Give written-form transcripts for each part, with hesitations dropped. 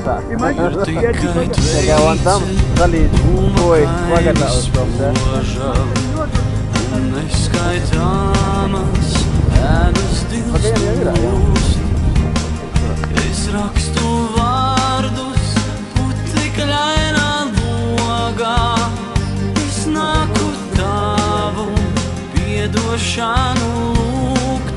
maksā. Tikai un tam dalīt pojas pagatavus tom, Neskaitāmas ēnas dilst. Es rakstu vārdus putekļainā logā. Es nāku tavu piedošanu lūgt.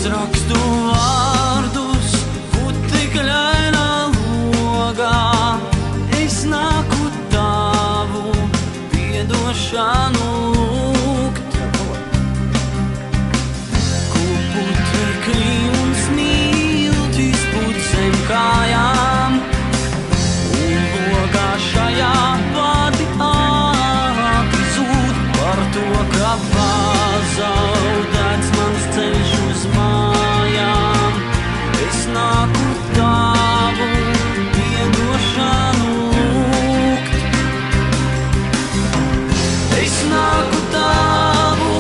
Rakstu vārdus putekļainā logā. Es nāku tavu piedošanu lūgt. Ko putekļi un smiltis put zem kājām. Un logā šajā vārdi ātri zūd par to, ka pazaudēts mans ceļš uz mājām. Es nāku tavu piedošanu lūgt. Es nāku tavu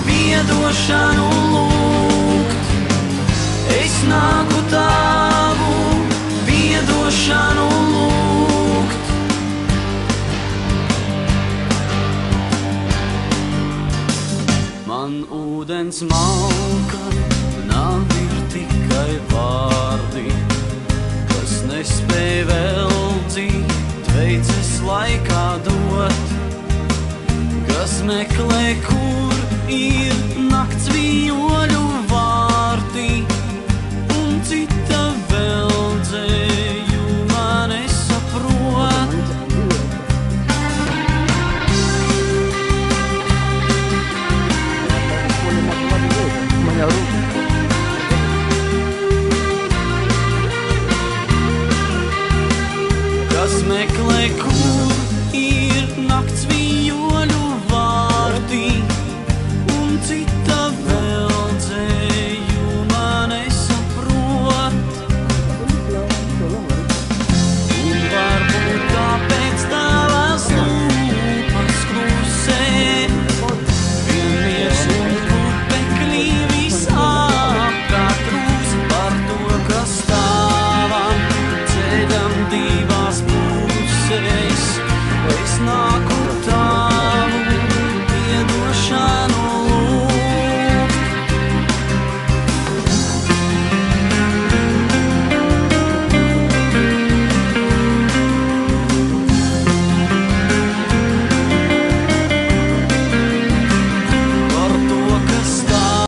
piedošanu lūgt. Es nāku tavu piedošanu lūgt. Man ūdens malka nav ir tikai vārdi, kas nespēj veldzīt, veices laikā dot, kas meklē, kur ir nakts vijos.